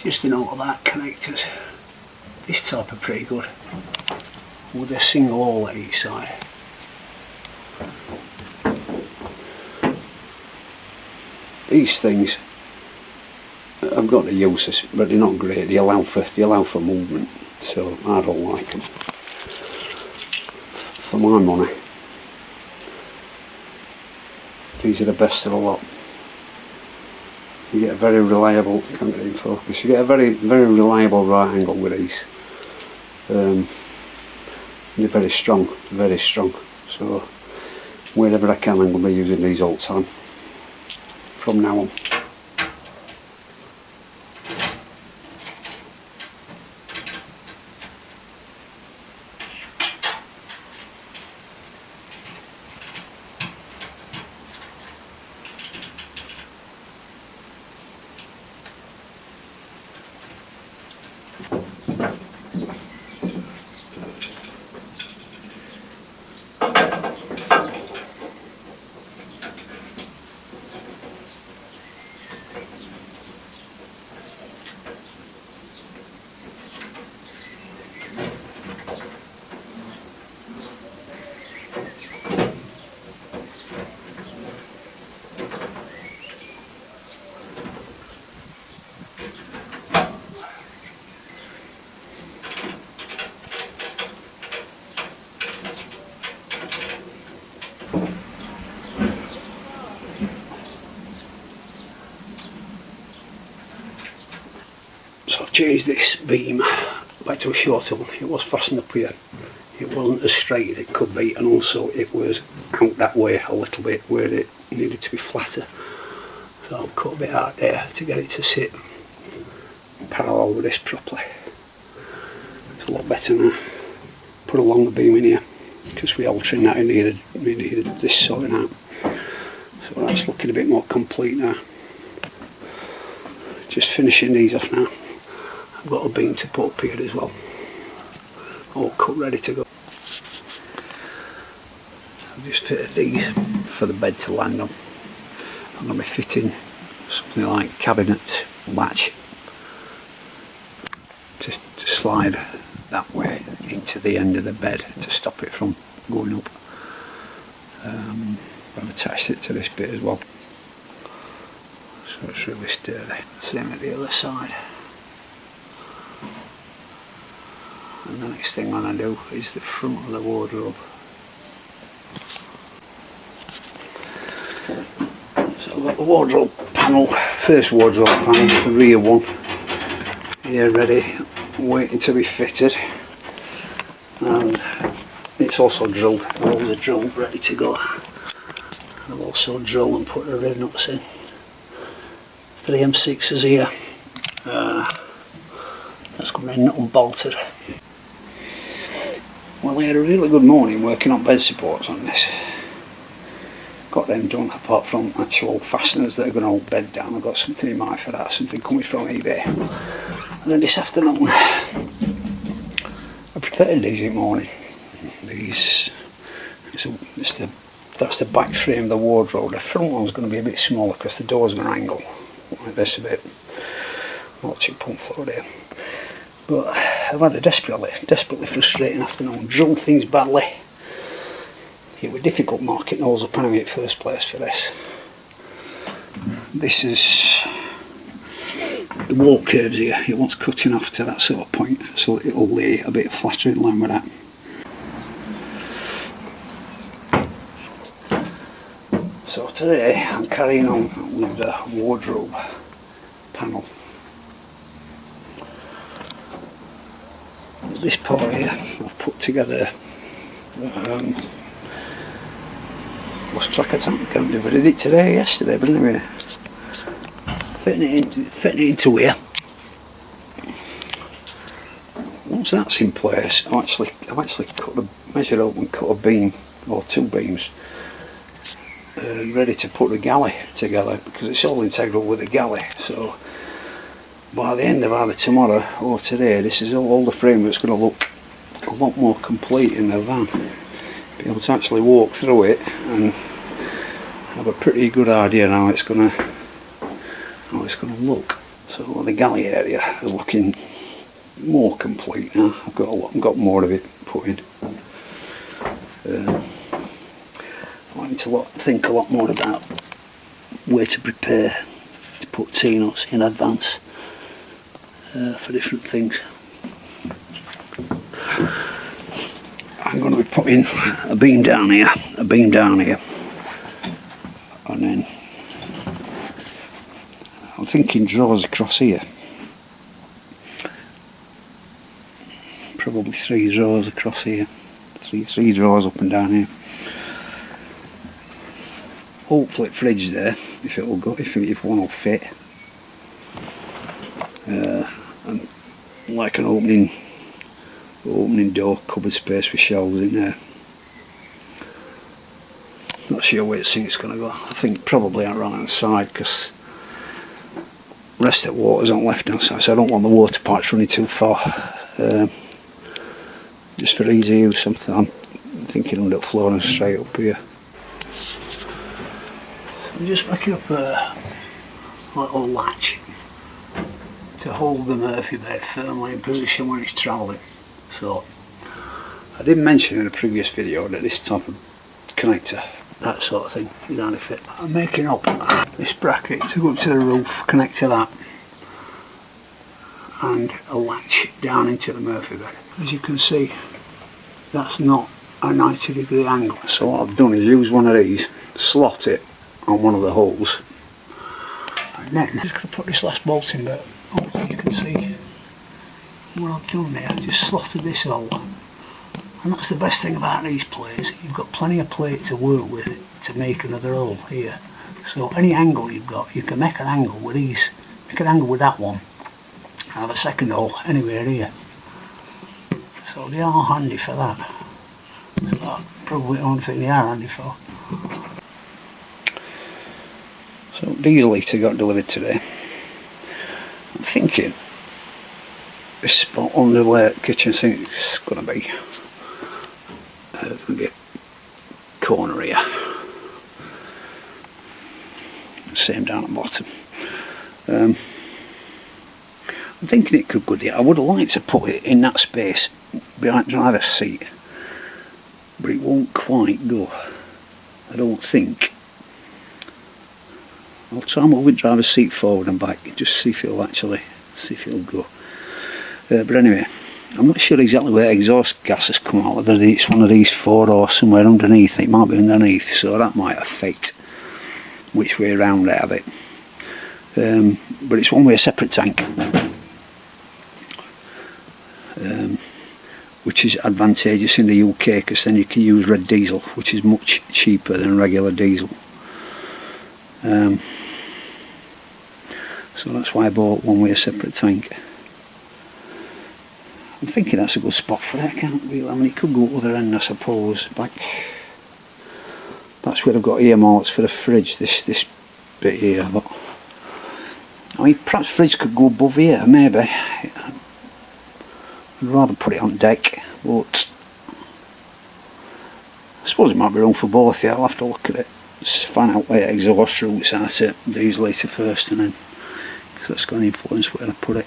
Just a note about connectors. This type are pretty good, with a single hole at each side. These things, I've got the uses, but they're not great. They allow for movement, so I don't like them. For my money, these are the best of the lot. You get a very reliable, can't get it in focus, you get a very reliable right angle with these. They're very strong, so wherever I can I'm going to be using these all the time from now on. So I've changed this beam back to a shorter one. It was fastened up here. It wasn't as straight as it could be, and also it was out that way a little bit where it needed to be flatter. So I'll cut a bit out there to get it to sit parallel with this properly. It's a lot better now. Put a longer beam in here because we altering that. We needed this sorting out. So that's looking a bit more complete now. Just finishing these off now. I've got a beam to put up here as well, all cut ready to go. I've just fitted these for the bed to land on. I'm going to be fitting something like cabinet latch to slide that way into the end of the bed to stop it from going up. I've attached it to this bit as well, so it's really sturdy. Same at the other side. And the next thing I'm going to do is the front of the wardrobe. So I've got the wardrobe panel, first wardrobe panel, the rear one, here ready, waiting to be fitted. And it's also drilled, the holes are drilled, ready to go. And I've also drilled and put the red nuts in. 3 M6s here. That's coming in nut and bolted. Well, I had a really good morning working on bed supports on this. Got them done, apart from actual fasteners that are going to hold bed down. I've got something in mind for that, something coming from eBay. And then this afternoon, I prepared these in the morning. These, it's the That's the back frame of the wardrobe. The front one's going to be a bit smaller because the door's going to angle like this a bit. Watch it pump floor there. But I've had a desperately frustrating afternoon. Drilled things badly. It was difficult marking holes up anyway at first place for this. This is the wall curves here. It wants cutting off to that sort of point, so it'll lay a bit flatter in line with that. So today I'm carrying on with the wardrobe panel. This part here I've put together, lost track of time, I can't remember if I did it today or yesterday, but anyway, fitting it into here. Once that's in place, I've actually measured out and cut a beam, or two beams, ready to put the galley together, because it's all integral with the galley. So by the end of either tomorrow or today, this is all the frame that's going to look a lot more complete in the van. Be able to actually walk through it and have a pretty good idea how it's going to look. So the galley area is looking more complete now. I've got more of it put in. I need to think a lot more about where to prepare to put T-nuts in advance for different things. I'm going to be putting a beam down here, and then I'm thinking drawers across here. Probably 3 drawers across here, three drawers up and down here. Hopefully fridge there, if it will go, if one will fit. And like an opening door, cupboard space with shelves in there. Not sure where it's going to go. I think probably on the right hand side, because the rest of the water's on the left hand side, so I don't want the water pipes running too far. Just for easy use, something I'm thinking under the floor and straight up here. So I'm just making up a little latch to hold the Murphy bed firmly in position when it's travelling. So I did mention in a previous video that this type of connector, that sort of thing, is only fit. I'm making up this bracket to go up to the roof, connect to that, and a latch down into the Murphy bed. As you can see, that's not a 90-degree angle. So what I've done is use one of these, slot it on one of the holes, and then I'm just going to put this last bolt in, but hopefully you can see what I've done there. I've just slotted this hole, and that's the best thing about these plates. You've got plenty of plate to work with to make another hole here. So any angle you've got, you can make an angle with these. Make an angle with that one, and have a second hole anywhere here. So they are handy for that. So that's probably the only thing they are handy for. So diesel heater got delivered today. I'm thinking this spot under where the kitchen sink is going to be. There's going to be a corner here. Same down at the bottom. I'm thinking it could go there. I would have liked to put it in that space behind the driver's seat, but it won't quite go, I don't think. I'll try moving the driver's seat forward and back, just see if it'll go. But anyway, I'm not sure exactly where exhaust gas has come out, whether it's one of these four or somewhere underneath. It might be underneath, so that might affect which way around I have it. But it's one way a separate tank, which is advantageous in the UK, because then you can use red diesel, which is much cheaper than regular diesel. So that's why I bought one way a separate tank. I'm thinking that's a good spot for it. I can't really, I mean, it could go other end, I suppose. Back, that's where I've got earmarks for the fridge, this bit here. But I mean, perhaps fridge could go above here, maybe. I'd rather put it on deck, but I suppose it might be room for both, yeah, I'll have to look at it. Just find out where exhaust routes are to these later first, and then, because that's going to influence where I put it.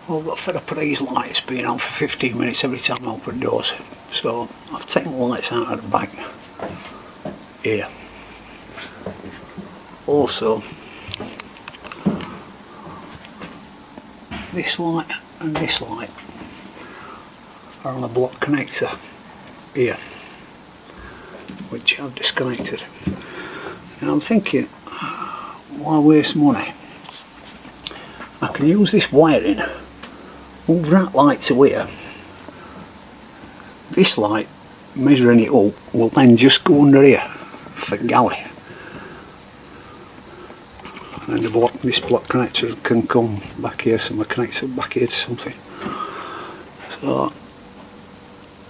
Well, I've got fed up of these lights being on for 15 minutes every time I open doors, so I've taken the lights out of the bag here. Also, this light and this light are on a block connector here, which I've disconnected. And I'm thinking, why waste money? I can use this wiring, move that light to here. This light, measuring it up, will then just go under here for galley. And this block connector can come back here, so I connect it back here to something. So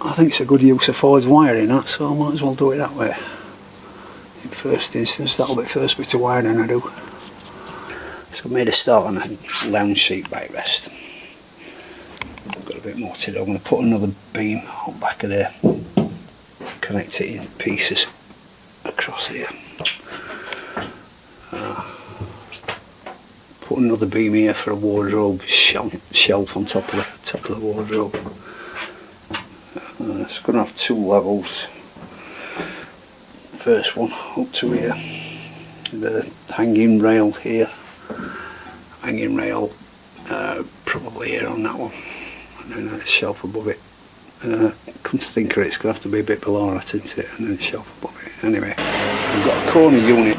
I think it's a good use of Ford's wiring, that, so I might as well do it that way. In first instance, that'll be the first bit of wiring I do. So I made a start on a lounge seat backrest. I've got a bit more to do. I'm going to put another beam on back of there, connect it in pieces across here. Put another beam here for a wardrobe shelf on top of the wardrobe. It's going to have two levels. First one up to here, the hanging rail here, hanging rail probably here on that one, and then a shelf above it. Come to think of it, it's going to have to be a bit below that, isn't it, and then a shelf above it. Anyway, I've got a corner unit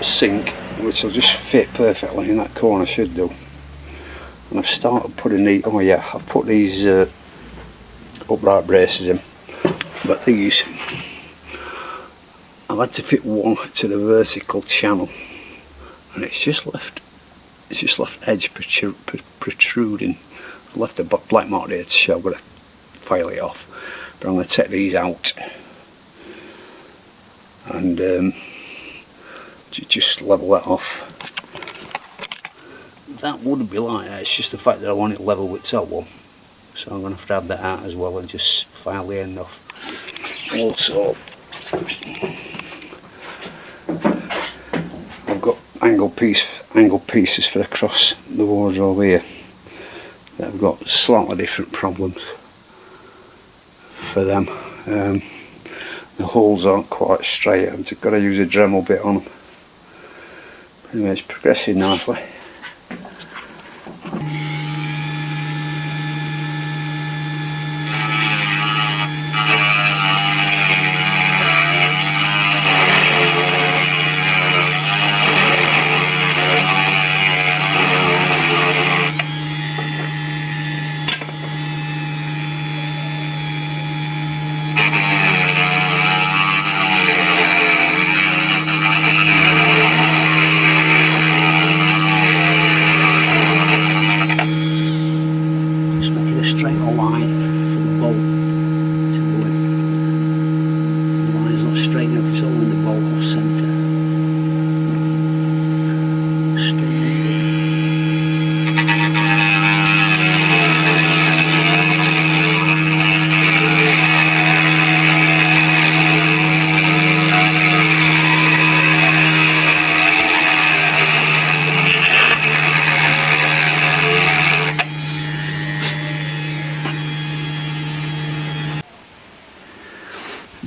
sink which will just fit perfectly in that corner, should do. And I've started putting these, oh yeah, I've put these upright braces in, but these I've had to fit one to the vertical channel, and it's just left edge protruding. I've left a black mark here to show. I've got to file it off, but I'm going to take these out and just level that off. That would be like that, it's just the fact that I want it level with top one, so I'm going to have to add that out as well and just file the end off. Also, I've got angle pieces for across the wardrobe here that have got slightly different problems for them. The holes aren't quite straight, I've just got to use a Dremel bit on them. Anyway, it's progressing nicely.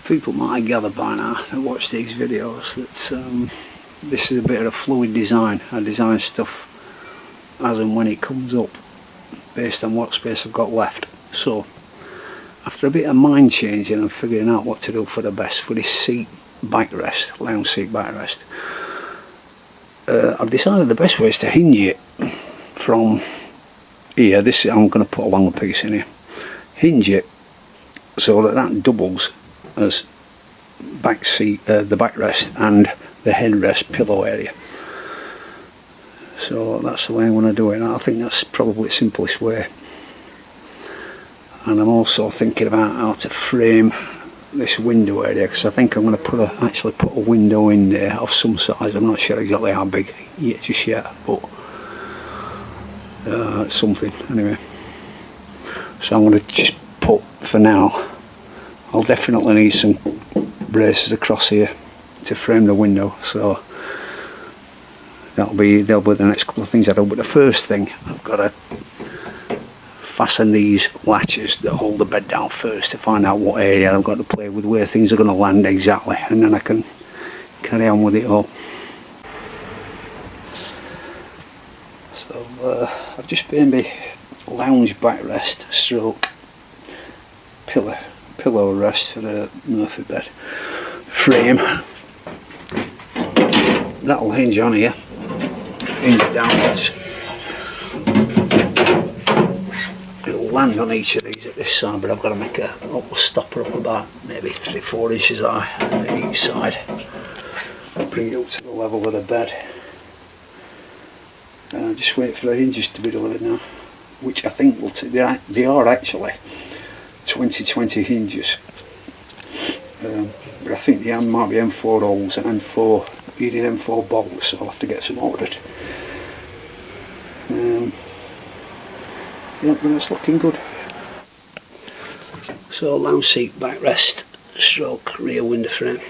People might gather by now that watch these videos that this is a bit of a fluid design. I design stuff as and when it comes up based on what space I've got left. So after a bit of mind changing and figuring out what to do for the best for this seat backrest, lounge seat backrest, I've decided the best way is to hinge it from here. This I'm going to put a longer piece in here. Hinge it so that doubles as back seat, the backrest and the headrest pillow area. So that's the way I'm going to do it, and I think that's probably the simplest way. And I'm also thinking about how to frame this window area, because I think I'm going to actually put a window in there of some size. I'm not sure exactly how big just yet, but something anyway. So I'm going to just for now. I'll definitely need some braces across here to frame the window, so they'll be the next couple of things I do. But the first thing, I've got to fasten these latches that hold the bed down first to find out what area I've got to play with, where things are going to land exactly, and then I can carry on with it all. So I've just made my lounge backrest stroke pillow rest for the Murphy bed frame. That'll hinge on here, hinge downwards. It'll land on each of these at this side, but I've got to make a little stopper up about maybe 3-4 inches high on each side. Bring it up to the level of the bed. Just wait for the hinges to be delivered now, which I think will take. They are actually 2020 hinges, but I think the hand might be M4 holes and M4 needed M4 bolts, so I'll have to get some ordered. Yeah, but it's looking good. So lounge seat backrest stroke rear window frame.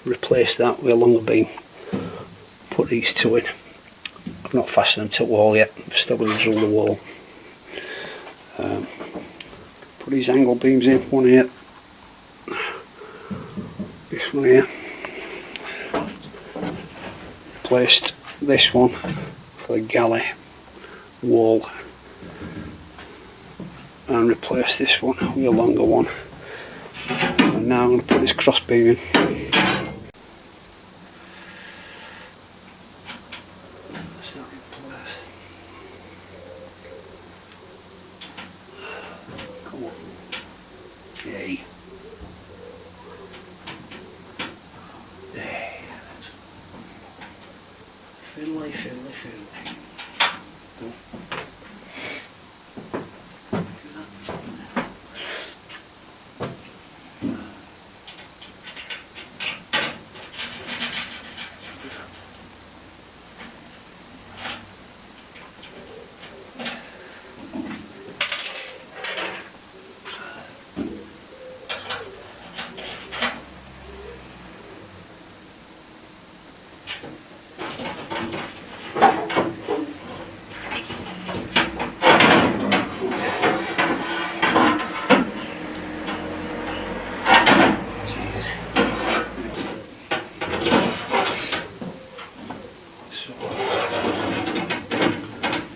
Replace that with a longer beam. Put these two in. I've not fastened them to the wall yet. I'm still going to drill the wall. Put these angle beams in. One here. This one here. Replaced this one for the galley wall. And replace this one with a longer one. And now I'm going to put this cross beam in. Come on. Yay. There. Fiddly, fiddly, fiddly.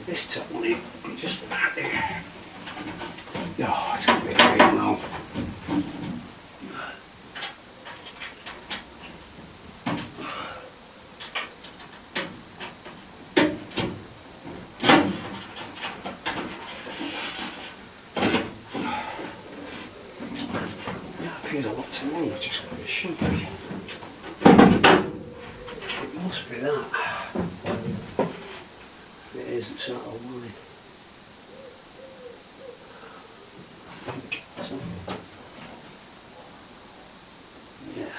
This top one here, just about there. Oh, it's going to be great now. That appears a lot too long, just like it should be. It must be that. It isn't sort of line. So, yeah,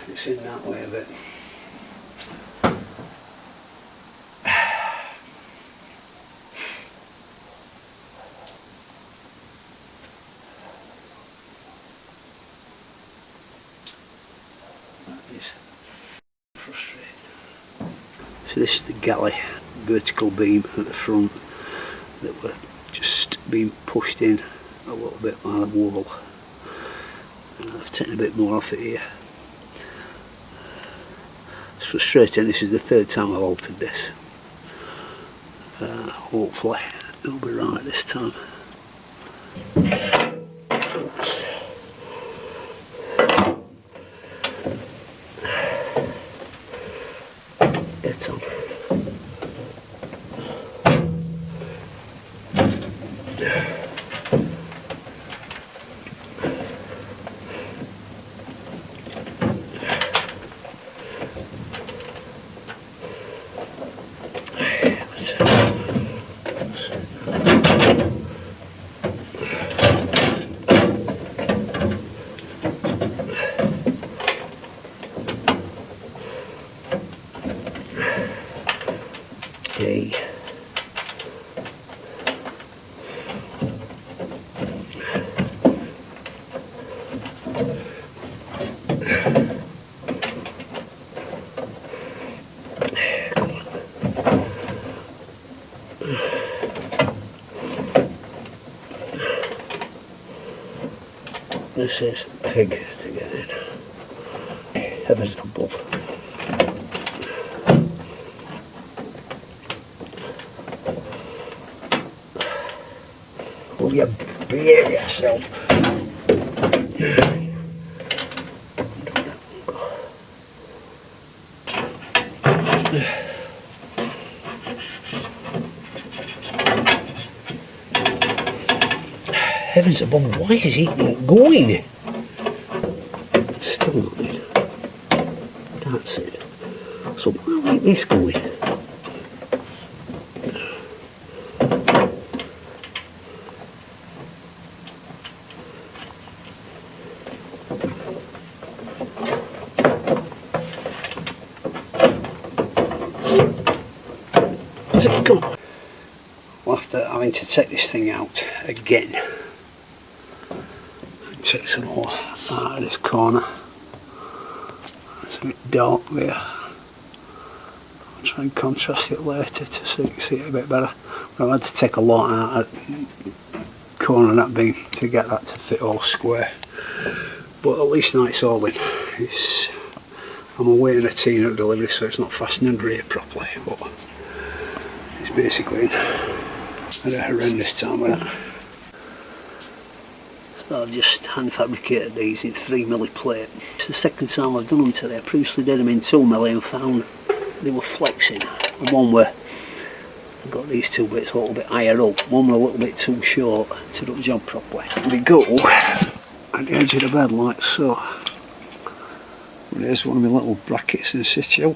it's in that way a bit. That is frustrating. So this is the galley vertical beam at the front that were just being pushed in a little bit by the wall. I've taken a bit more off it here. It's frustrating, this is the third time I've altered this. Hopefully it'll be right this time. It's on. Okay. this is a pig to get in. Heavens above. Will you behave yourself? Heavens above, why is he going? Still not in. That's it. So why ain't this going? Where's it gone? Well, after having to take this thing out again, take some more out of this corner. It's a bit dark there. I'll try and contrast it later so you can see it a bit better. But I've had to take a lot out of the corner of that beam to get that to fit all square. But at least now it's all in. I'm awaiting a T-nut delivery, so it's not fastened under here properly, but it's basically in. I had a horrendous time with that. I've just hand fabricated these in 3mm plate. It's the second time I've done them today. I previously did them in 2mm and found they were flexing. And one where I've got these two bits a little bit higher up, one were a little bit too short to do the job properly. They go at the edge of the bed like so. And there's one of my little brackets in situ.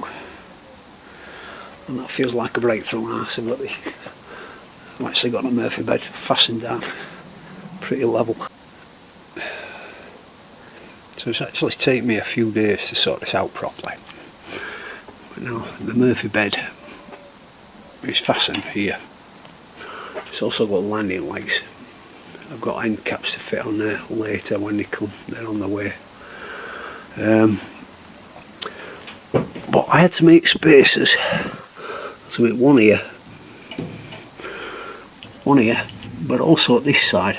And that feels like a breakthrough now. So I've actually got a Murphy bed fastened down pretty level. So it's actually taken me a few days to sort this out properly. But now the Murphy bed is fastened here. It's also got landing legs. I've got end caps to fit on there later when they come, they're on the way. But I had to make spaces to make one here, but also at this side.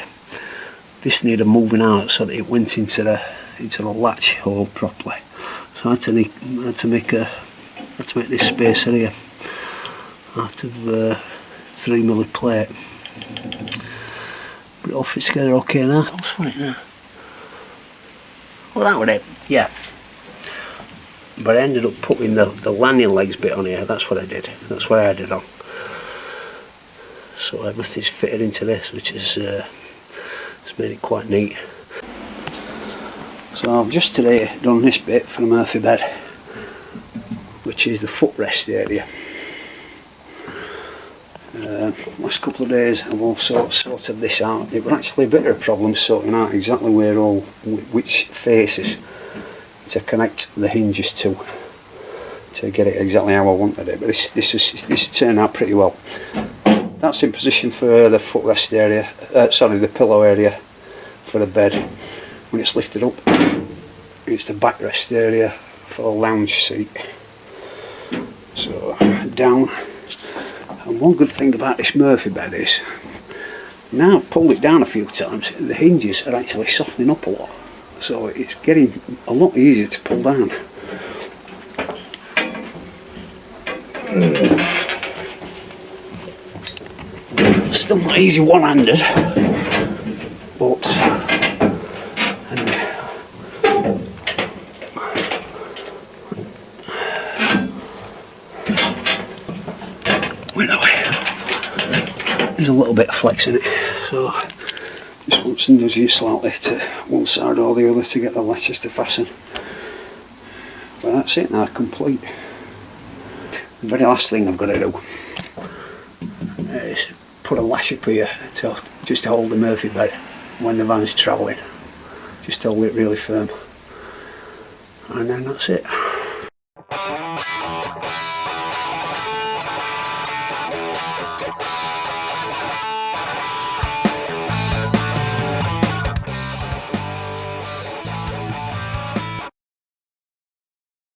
This needed moving out so that it went into the latch hole properly. So I had to make this spacer here out of 3mm plate. But it all fits together okay now. What's on it now? Well, that was it, yeah. But I ended up putting the landing legs bit on here. That's what I did. That's what I added on. So everything's fitted into this, which is it's made it quite neat. So I've just today done this bit for the Murphy bed, which is the footrest area. Last couple of days I've also sorted this out. It was actually a bit of a problem sorting out exactly where which faces to connect the hinges to get it exactly how I wanted it. But this turned out pretty well. That's in position for the footrest area, the pillow area for the bed. When it's lifted up, it's the backrest area for the lounge seat. So down. And one good thing about this Murphy bed is, now I've pulled it down a few times, the hinges are actually softening up a lot. So it's getting a lot easier to pull down. Still not easy one-handed, but anyway. There's a little bit of flex in it, so just once and does you slightly to one side or the other to get the latches to fasten. But that's it now, complete. The very last thing I've got to do is put a lash up here just to hold the Murphy bed when the van's travelling. Just hold it really firm. And then that's it.